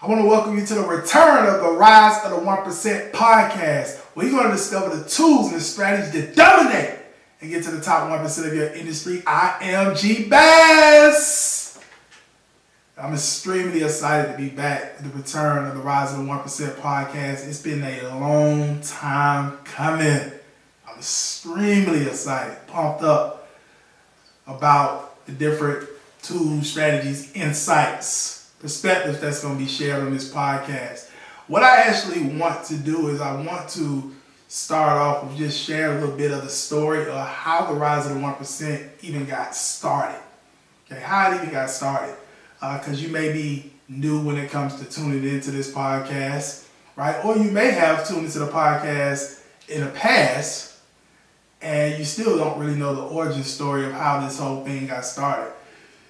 I want to welcome you to the return of the Rise of the 1% podcast, where you're going to discover the tools and the strategies that dominate and get to the top 1% of your industry. I am G.Bass. I'm extremely excited to be back with the return of the Rise of the 1% podcast. It's been a long time coming. I'm extremely excited, pumped up about the different tools, strategies, insights, perspectives that's going to be shared on this podcast. What I actually want to do is I want to start off with just sharing a little bit of the story of how the Rise of the 1% even got started. Okay, how it even got started. Because you may be new when it comes to tuning into this podcast, right? Or you may have tuned into the podcast in the past and you still don't really know the origin story of how this whole thing got started.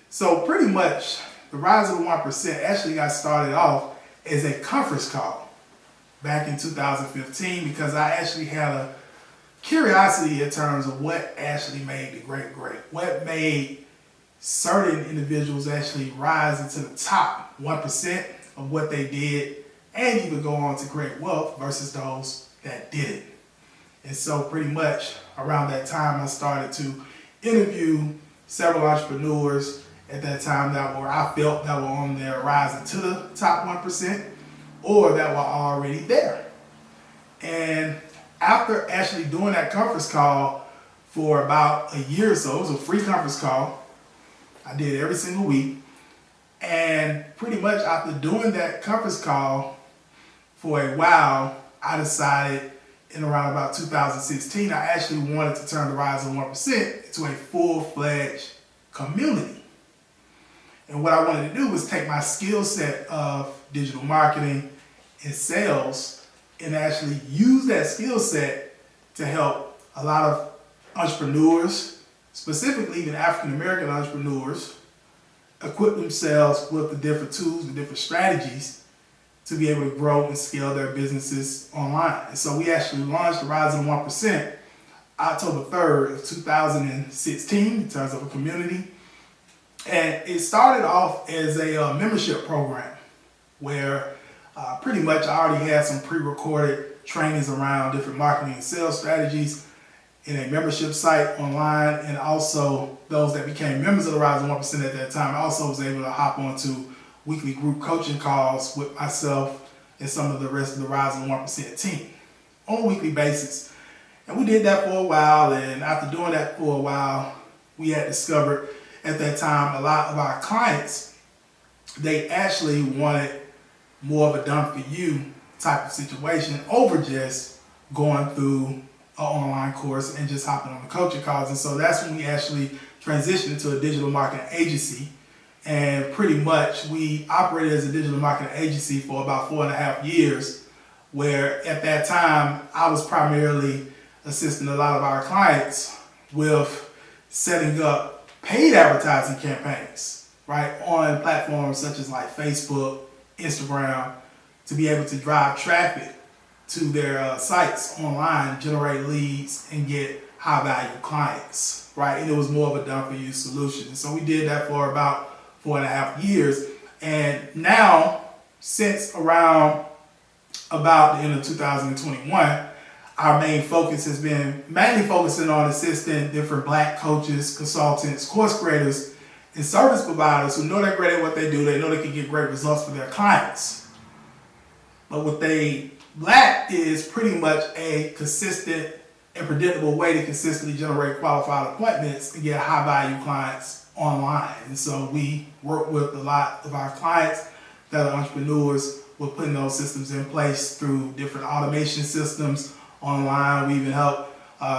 So pretty much, the Rise of the 1% actually got started off as a conference call back in 2015 because I actually had a curiosity in terms of what actually made the great. What made certain individuals actually rise into the top 1% of what they did and even go on to create wealth versus those that didn't. And so pretty much around that time, I started to interview several entrepreneurs at that time that were I felt that were on their rise into the top 1% or that were already there. And after actually doing that conference call for about a year or so, it was a free conference call. I did every single week. And pretty much after doing that conference call for a while, I decided in around about 2016, I actually wanted to turn the Rise of 1% into a full-fledged community. And what I wanted to do was take my skill set of digital marketing and sales and actually use that skill set to help a lot of entrepreneurs, specifically even African-American entrepreneurs, equip themselves with the different tools and different strategies to be able to grow and scale their businesses online. And so we actually launched the Rise of the 1% October 3rd of 2016 in terms of a community. And it started off as a membership program where pretty much I already had some pre-recorded trainings around different marketing and sales strategies in a membership site online, and also those that became members of the Rise of 1% at that time. I also was able to hop onto weekly group coaching calls with myself and some of the rest of the Rise of the 1% team on a weekly basis. And we did that for a while, and after doing that for a while, we had discovered at that time a lot of our clients, they actually wanted more of a done-for-you type of situation over just going through an online course and just hopping on the coaching calls. And so that's when we actually transitioned into a digital marketing agency. And pretty much we operated as a digital marketing agency for about 4.5 years, where at that time I was primarily assisting a lot of our clients with setting up paid advertising campaigns, right, on platforms such as like Facebook, Instagram, to be able to drive traffic to their sites online, generate leads, and get high value clients, right? And it was more of a done-for-you solution. And so we did that for about 4.5 years. And now, since around about the end of 2021, our main focus has been mainly focusing on assisting different Black coaches, consultants, course creators, and service providers who know they're great at what they do. They know they can get great results for their clients. But what they lack is pretty much a consistent and predictable way to consistently generate qualified appointments and get high value clients online. And so we work with a lot of our clients that are entrepreneurs with putting those systems in place through different automation systems online. We even help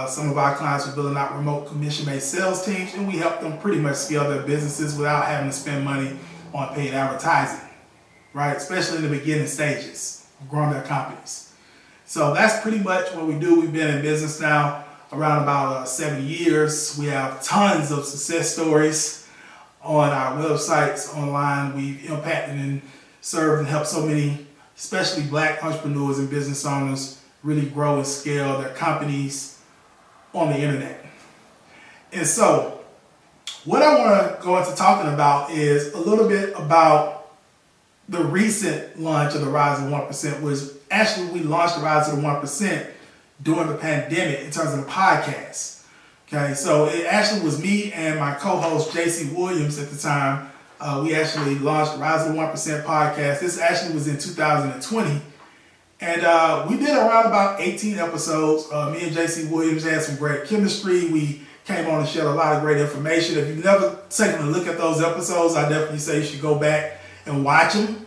some of our clients with building out remote commission-based sales teams, and we help them pretty much scale their businesses without having to spend money on paid advertising, right? Especially in the beginning stages of growing their companies. So that's pretty much what we do. We've been in business now around about 7 years. We have tons of success stories on our websites online. We've impacted and served and helped so many, especially Black entrepreneurs and business owners, really grow and scale their companies on the internet. And so what I want to go into talking about is a little bit about the recent launch of the Rise of the 1% was actually we launched the Rise of the 1% during the pandemic in terms of the podcast. Okay, so it actually was me and my co-host JC Williams at the time. We actually launched the Rise of the 1% podcast. This actually was in 2020. And we did around about 18 episodes. Me and JC Williams had some great chemistry. We came on and shared a lot of great information. If you've never taken a look at those episodes, I definitely say you should go back and watch them.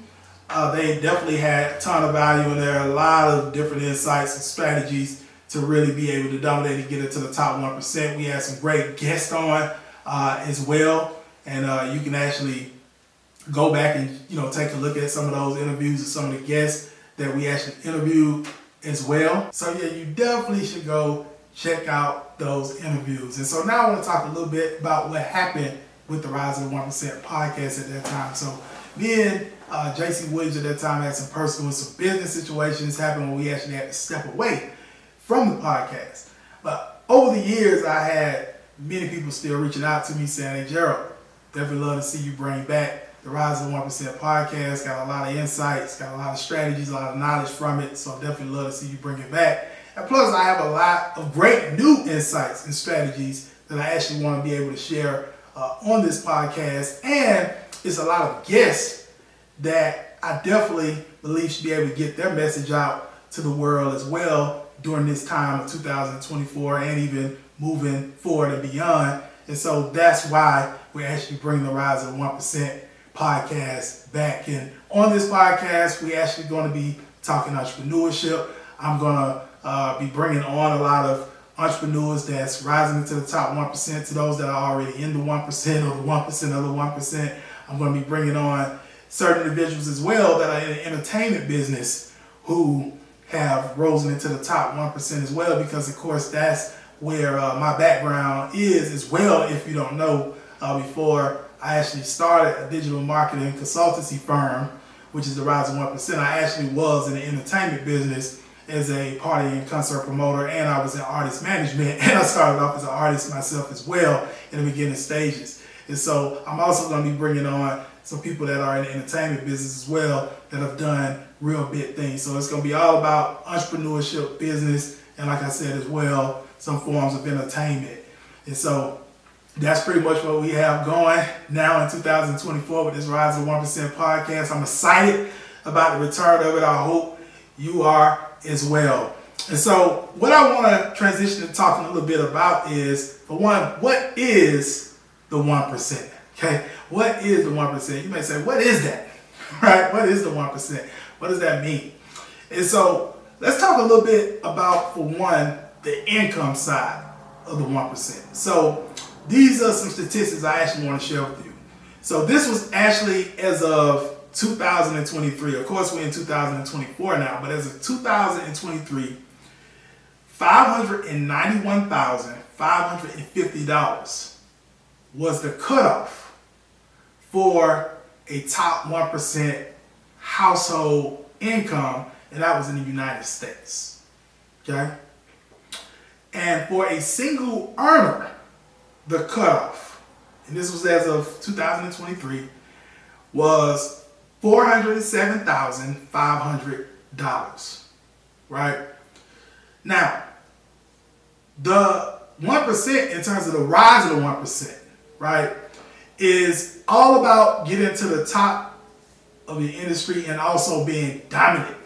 They definitely had a ton of value, and there are a lot of different insights and strategies to really be able to dominate and get into the top 1%. We had some great guests on as well, and you can actually go back and take a look at some of those interviews and some of the guests that we actually interviewed as well. So yeah, you definitely should go check out those interviews. And so now I want to talk a little bit about what happened with the Rise of the 1% podcast at that time. So me and JC Williams at that time had some personal and some business situations happen when we actually had to step away from the podcast. But over the years, I had many people still reaching out to me saying, "Hey Gerald, definitely love to see you bring back the Rise of the 1% podcast. Got a lot of insights, got a lot of strategies, a lot of knowledge from it. So definitely love to see you bring it back. And plus, I have a lot of great new insights and strategies that I actually want to be able to share on this podcast. And it's a lot of guests that I definitely believe should be able to get their message out to the world as well during this time of 2024 and even moving forward and beyond. And so that's why we're actually bringing the Rise of the 1% podcast back. And on this podcast, we're actually going to be talking entrepreneurship. I'm going to be bringing on a lot of entrepreneurs that's rising into the top 1%, to those that are already in the 1% or the 1% of the 1%. I'm going to be bringing on certain individuals as well that are in the entertainment business who have risen into the top 1% as well, because of course that's where my background is as well. If you don't know, before I actually started a digital marketing consultancy firm, which is the Rise of 1%, I actually was in the entertainment business as a party and concert promoter, and I was in artist management, and I started off as an artist myself as well in the beginning stages. And so I'm also going to be bringing on some people that are in the entertainment business as well that have done real big things. So it's going to be all about entrepreneurship, business, and like I said as well, some forms of entertainment. And so that's pretty much what we have going now in 2024 with this Rise of 1% podcast. I'm excited about the return of it. I hope you are as well. And so what I want to transition to talking a little bit about is, for one, what is the 1%? Okay, what is the 1%? You may say, what is that? Right? What is the 1%? What does that mean? And so let's talk a little bit about, for one, the income side of the 1%. So these are some statistics I actually want to share with you. So this was actually as of 2023. Of course, we're in 2024 now, but as of 2023, $591,550 was the cutoff for a top 1% household income, and that was in the United States. Okay? And for a single earner, the cutoff, and this was as of 2023, was $407,500, right? Now, the 1% in terms of the rise of the 1%, right, is all about getting to the top of your industry and also being dominant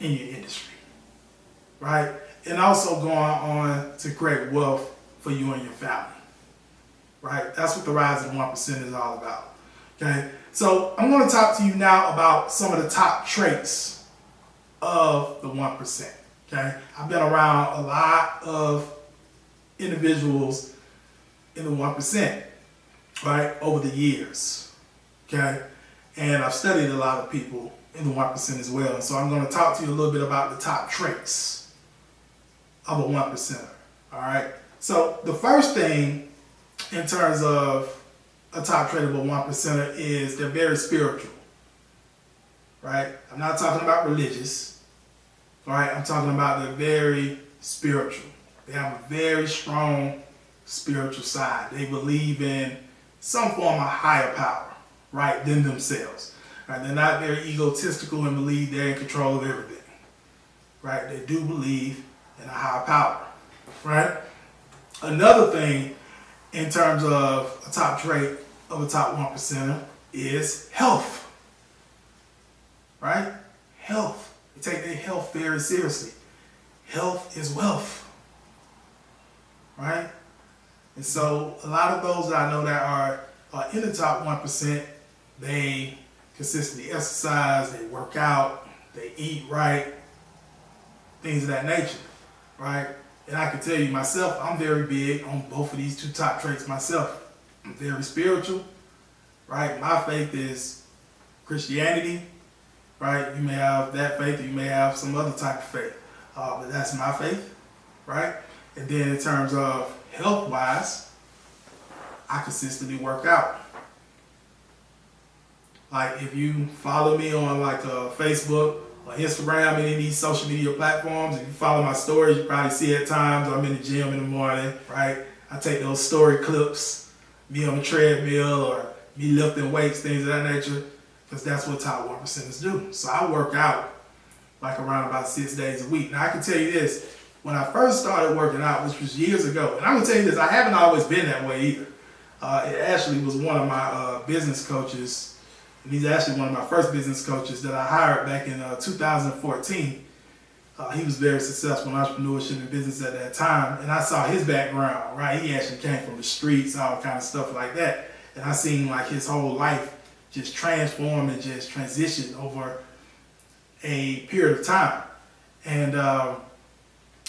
in your industry, right? And also going on to create wealth for you and your family, right? That's what the Rise of the 1% is all about, okay? So I'm going to talk to you now about some of the top traits of the 1%, okay? I've been around a lot of individuals in the 1%, right, over the years, okay? And I've studied a lot of people in the 1% as well. So I'm going to talk to you a little bit about the top traits of a 1%er, all right? So the first thing in terms of a top trait of a 1%er is they're very spiritual, right? I'm not talking about religious, all right? I'm talking about they're very spiritual. They have a very strong spiritual side. They believe in some form of higher power, right, than themselves. Right? They're not very egotistical and believe they're in control of everything. Right? They do believe in a higher power. Right? Another thing in terms of a top trait of a top 1%er is health. Right? Health. They take their health very seriously. Health is wealth. Right? And so a lot of those that I know that are in the top 1%, they consistently exercise, they work out, they eat right, things of that nature. Right? And I can tell you myself, I'm very big on both of these two top traits myself. I'm very spiritual. Right? My faith is Christianity. Right? You may have that faith, or you may have some other type of faith. But that's my faith. Right? And then in terms of health-wise, I consistently work out. Like if you follow me on like Facebook or Instagram, any of these social media platforms, if you follow my stories, you probably see at times I'm in the gym in the morning, right? I take those story clips, me on the treadmill or me lifting weights, things of that nature, because that's what top 1%ers do. So I work out like around about 6 days a week. Now I can tell you this, when I first started working out, which was years ago, and I'm gonna tell you this, I haven't always been that way either. It actually was one of my business coaches, and he's actually one of my first business coaches that I hired back in 2014. He was very successful in entrepreneurship and business at that time, and I saw his background, right? He actually came from the streets, all kind of stuff like that, and I seen like his whole life just transform and just transition over a period of time. And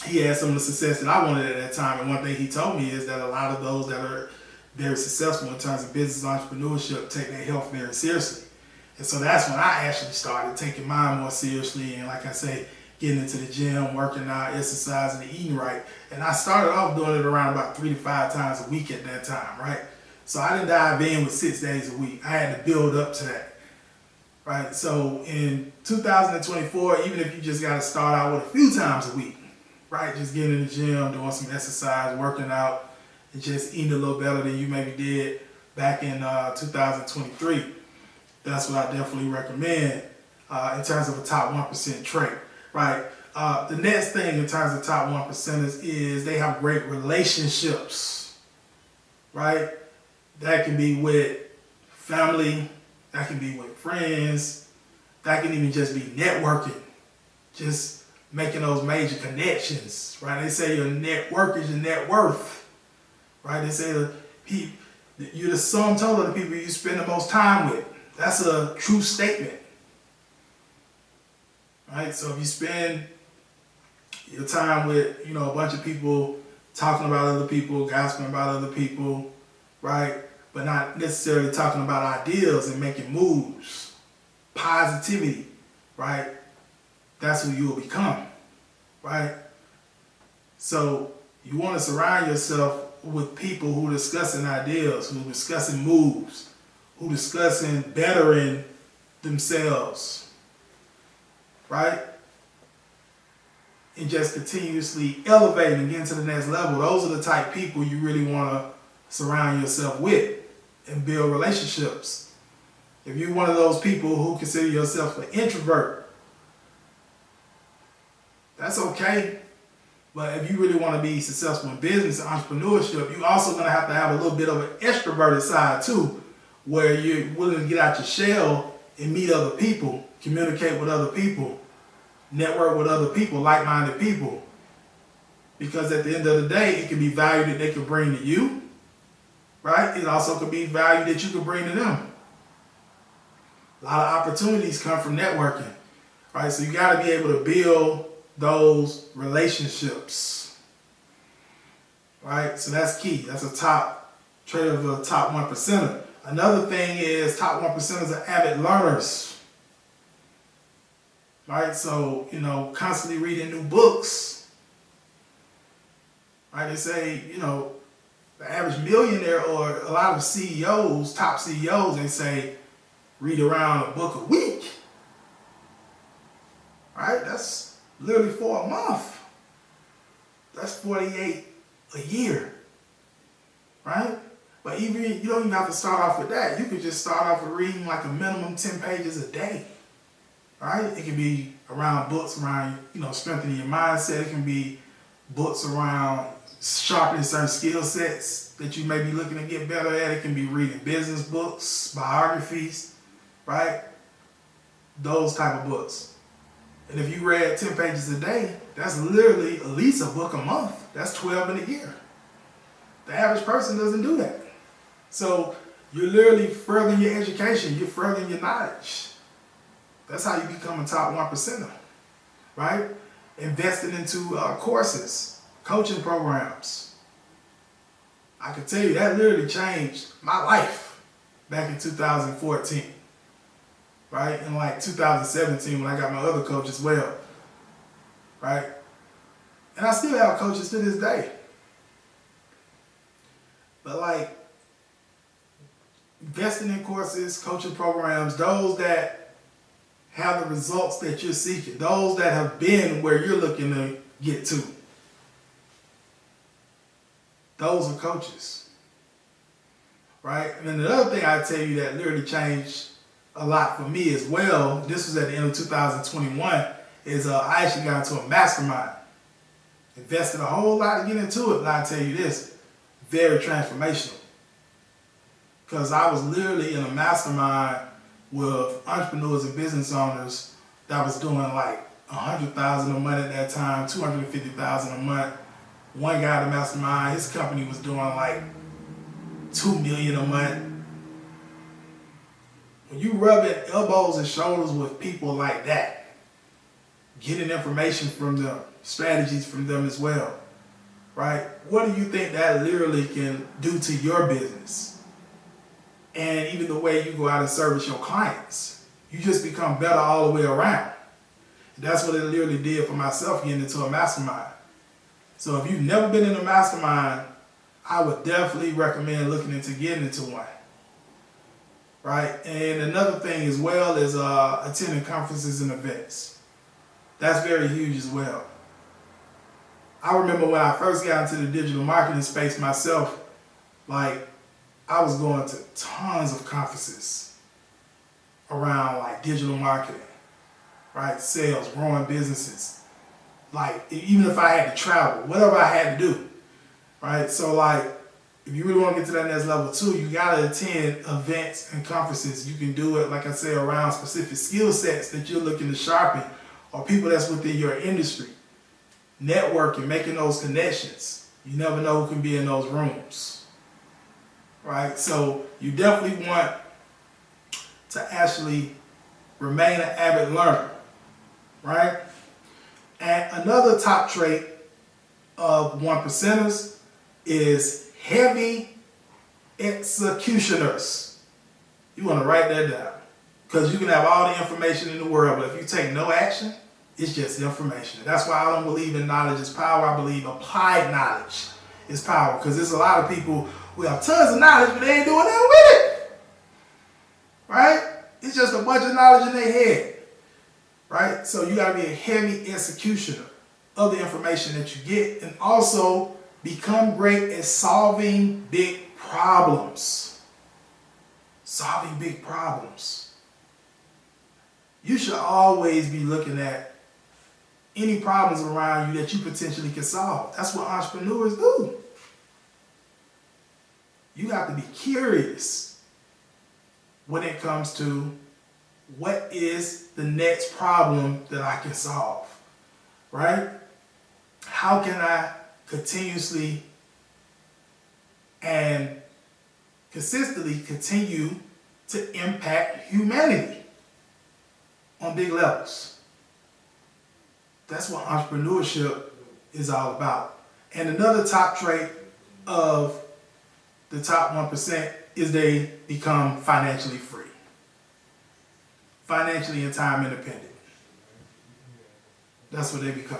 he had some of the success that I wanted at that time, and one thing he told me is that a lot of those that are very successful in terms of business entrepreneurship take their health very seriously. And so that's when I actually started taking mine more seriously, and like I say, getting into the gym, working out, exercising, and eating right. And I started off doing it around about 3 to 5 times a week at that time, right? So I didn't dive in with 6 days a week. I had to build up to that, right? So in 2024, even if you just got to start out with a few times a week, right? Just getting in the gym, doing some exercise, working out, and just eating a little better than you maybe did back in 2023. That's what I definitely recommend in terms of a top 1% trait, right? The next thing in terms of top 1%ers is they have great relationships, right? That can be with family, that can be with friends, that can even just be networking, just making those major connections, right? They say your network is your net worth, right? They say you're the sum total of the people you spend the most time with. That's a true statement, right? So if you spend your time with, a bunch of people talking about other people, gossiping about other people, right? But not necessarily talking about ideals and making moves, positivity, right? That's who you will become, right? So you want to surround yourself with people who are discussing ideals, who are discussing moves, who are discussing bettering themselves, right? And just continuously elevating and getting to the next level. Those are the type of people you really want to surround yourself with and build relationships. If you're one of those people who consider yourself an introvert, that's okay. But if you really want to be successful in business and entrepreneurship, you're also going to have a little bit of an extroverted side too, where you're willing to get out your shell and meet other people, communicate with other people, network with other people, like-minded people. Because at the end of the day, it can be value that they can bring to you, right? It also could be value that you can bring to them. A lot of opportunities come from networking, right? So you got to be able to build those relationships, right? So that's key. That's a top trait of a top 1%er. Another thing is top 1%ers are avid learners, right? So, constantly reading new books, right? They say, the average millionaire or a lot of CEOs, top CEOs, they say read around a book a week, right? That's literally for a month. That's 48 a year, right? But even you don't even have to start off with that. You could just start off with reading like a minimum 10 pages a day. Right? It can be around books around, strengthening your mindset. It can be books around sharpening certain skill sets that you may be looking to get better at. It can be reading business books, biographies, right? Those type of books. And if you read 10 pages a day, that's literally at least a book a month. That's 12 in a year. The average person doesn't do that. So you're literally furthering your education. You're furthering your knowledge. That's how you become a top 1%er, right? Investing into courses, coaching programs. I can tell you that literally changed my life back in 2014, right? In like 2017 when I got my other coach as well, right? And I still have coaches to this day. But like investing in courses, coaching programs, those that have the results that you're seeking, those that have been where you're looking to get to. Those are coaches, right? And then the other thing I tell you that literally changed a lot for me as well, this was at the end of 2021, is I actually got into a mastermind. Invested a whole lot to get into it, but I tell you this, very transformational. Because I was literally in a mastermind with entrepreneurs and business owners that was doing like $100,000 a month at that time, $250,000 a month. One guy in the mastermind, his company was doing like $2 million a month. When you rubbing elbows and shoulders with people like that, getting information from them, strategies from them as well, right? What do you think that literally can do to your business? And even the way you go out and service your clients. You just become better all the way around. That's what it literally did for myself getting into a mastermind. So if you've never been in a mastermind, I would definitely recommend looking into getting into one. Right? And another thing as well is attending conferences and events. That's very huge as well. I remember when I first got into the digital marketing space myself, like I was going to tons of conferences around like digital marketing, right? Sales, growing businesses. Like even if I had to travel, whatever I had to do, right? So like if you really want to get to that next level too, you got to attend events and conferences. You can do it, like I say, around specific skill sets that you're looking to sharpen or people that's within your industry. Networking, making those connections. You never know who can be in those rooms. Right? So you definitely want to actually remain an avid learner. Right? And another top trait of 1%ers is heavy executioners. You want to write that down. Because you can have all the information in the world, but if you take no action, it's just information. That's why I don't believe in knowledge is power. I believe applied knowledge is power. Because there's a lot of people who have tons of knowledge, but they ain't doing nothing with it. Right? It's just a bunch of knowledge in their head. Right? So you got to be a heavy executioner of the information that you get, and also become great at solving big problems. Solving big problems. You should always be looking at any problems around you that you potentially can solve. That's what entrepreneurs do. You have to be curious when it comes to what is the next problem that I can solve, right? How can I continuously and consistently continue to impact humanity on big levels? That's what entrepreneurship is all about. And another top trait of the top 1% is they become financially free. Financially and time independent. That's what they become.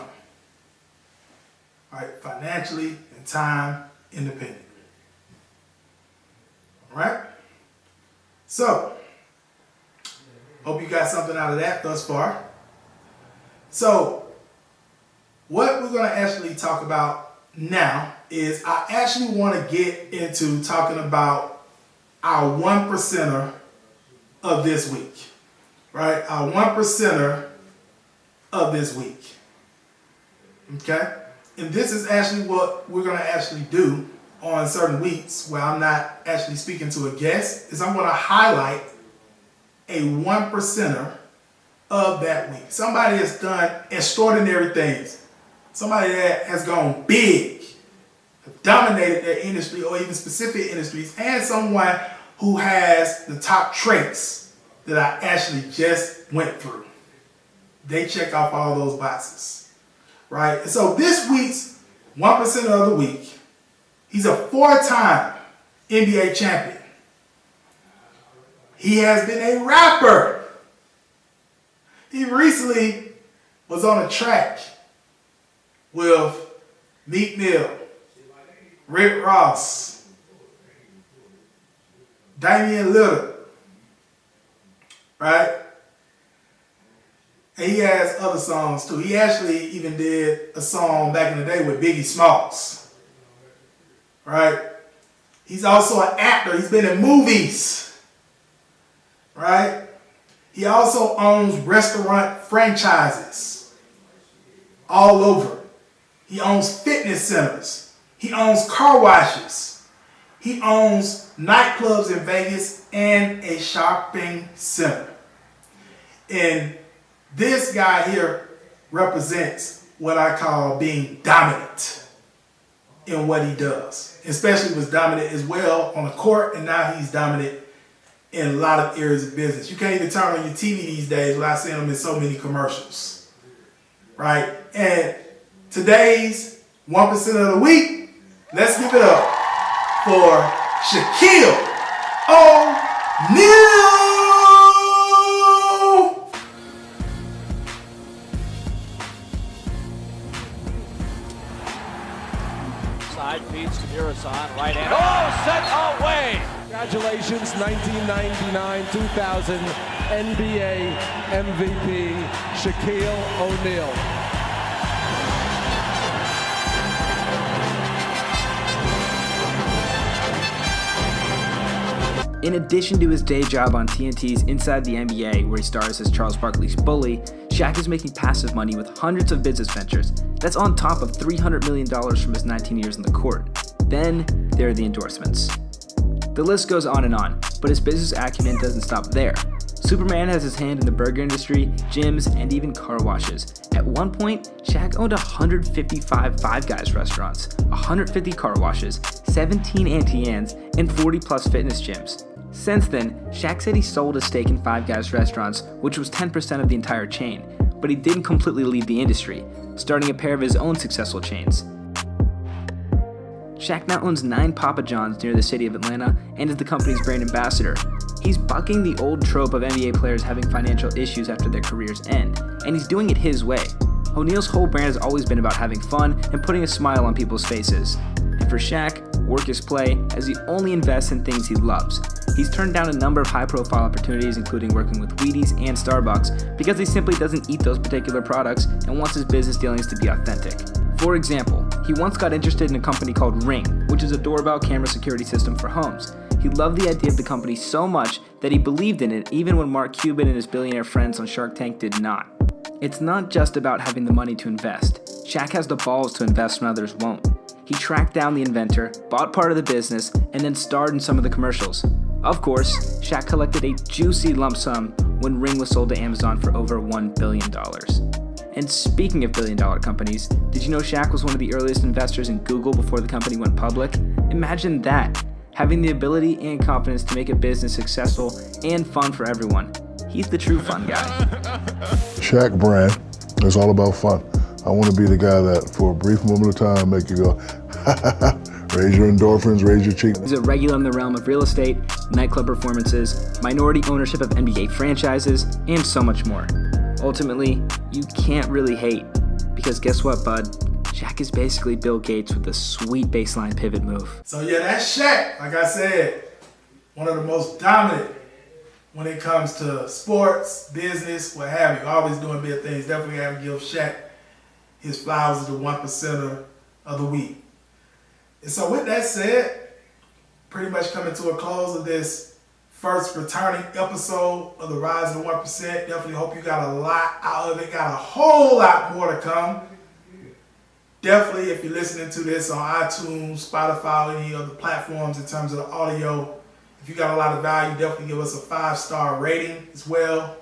All right, financially and time independent. All right? So, hope you got something out of that thus far. So, what we're going to actually talk about now is I actually want to get into talking about our 1%er of this week, right? Our 1%er of this week, okay? And this is actually what we're going to actually do on certain weeks where I'm not actually speaking to a guest, is I'm going to highlight a 1%er of that week. Somebody has done extraordinary things. Somebody that has gone big, dominated their industry or even specific industries, and someone who has the top traits that I actually just went through. They check off all those boxes, right? And so this week's 1%er of the week, he's a 4-time NBA champion. He has been a rapper. He recently was on a track with Meek Mill, Rick Ross, Damian Lillard, right? And he has other songs too. He actually even did a song back in the day with Biggie Smalls, right? He's also an actor. He's been in movies, right? He also owns restaurant franchises all over. He owns fitness centers. He owns car washes. He owns nightclubs in Vegas and a shopping center. And this guy here represents what I call being dominant in what he does. Especially was dominant as well on the court, and now he's dominant in a lot of areas of business. You can't even turn on your TV these days without seeing him in so many commercials, right? And today's 1% of the week, let's give it up for Shaquille O'Neals. Side feeds to Murasan, right hand. Oh, set away! Congratulations, 1999-2000 NBA MVP, Shaquille O'Neal. In addition to his day job on TNT's Inside the NBA, where he stars as Charles Barkley's bully, Shaq is making passive money with hundreds of business ventures. That's on top of $300 million from his 19 years on the court. Then, there are the endorsements. The list goes on, but his business acumen doesn't stop there. Superman has his hand in the burger industry, gyms, and even car washes. At one point, Shaq owned 155 Five Guys restaurants, 150 car washes, 17 Auntie Anne's, and 40 plus fitness gyms. Since then, Shaq said he sold his stake in Five Guys restaurants, which was 10% of the entire chain, but he didn't completely leave the industry, starting a pair of his own successful chains. Shaq now owns 9 Papa John's near the city of Atlanta and is the company's brand ambassador. He's bucking the old trope of NBA players having financial issues after their careers end, and he's doing it his way. O'Neal's whole brand has always been about having fun and putting a smile on people's faces. And for Shaq, work is play, as he only invests in things he loves. He's turned down a number of high-profile opportunities, including working with Wheaties and Starbucks, because he simply doesn't eat those particular products and wants his business dealings to be authentic. For example, he once got interested in a company called Ring, which is a doorbell camera security system for homes. He loved the idea of the company so much that he believed in it even when Mark Cuban and his billionaire friends on Shark Tank did not. It's not just about having the money to invest. Shaq has the balls to invest when others won't. He tracked down the inventor, bought part of the business, and then starred in some of the commercials. Of course, Shaq collected a juicy lump sum when Ring was sold to Amazon for over $1 billion. And speaking of billion-dollar companies, did you know Shaq was one of the earliest investors in Google before the company went public? Imagine that, having the ability and confidence to make a business successful and fun for everyone. He's the true fun guy. Shaq brand is all about fun. I want to be the guy that, for a brief moment of time, make you go, raise your endorphins, raise your cheek. He's a regular in the realm of real estate, nightclub performances, minority ownership of NBA franchises, and so much more. Ultimately, you can't really hate, because guess what, bud? Shaq is basically Bill Gates with a sweet baseline pivot move. So yeah, that's Shaq. Like I said, one of the most dominant when it comes to sports, business, what have you. Always doing big things. Definitely have to give Shaq his flowers as the 1%er of the week. And so with that said, pretty much coming to a close of this first returning episode of the Rise of the 1%. Definitely hope you got a lot out of it. Got a whole lot more to come. Definitely, if you're listening to this on iTunes, Spotify, or any other platforms in terms of the audio, if you got a lot of value, definitely give us a 5-star rating as well.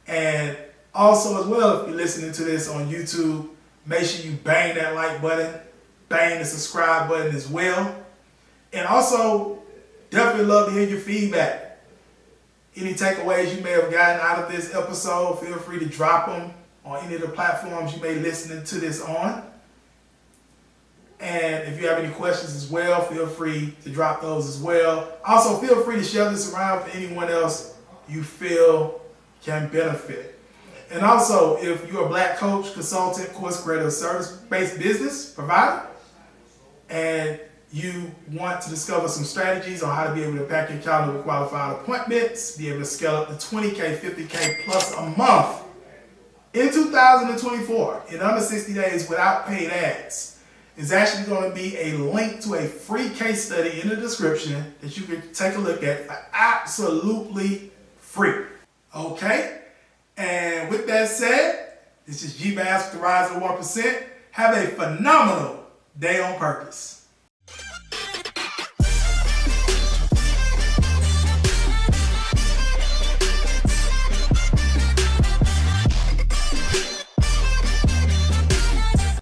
And also as well, if you're listening to this on YouTube, make sure you bang that like button, bang the subscribe button as well. And also, definitely love to hear your feedback. Any takeaways you may have gotten out of this episode, feel free to drop them on any of the platforms you may be listening to this on. And if you have any questions as well, feel free to drop those as well. Also, feel free to share this around for anyone else you feel can benefit. And also, if you're a black coach, consultant, course creator, service-based business provider, and you want to discover some strategies on how to be able to pack your calendar with qualified appointments, be able to scale up to 20K, 50K plus a month in 2024 in under 60 days without paid ads, is actually going to be a link to a free case study in the description that you can take a look at for absolutely free. Okay? And with that said, this is G.Bass with the Rise of 1%. Have a phenomenal day on purpose.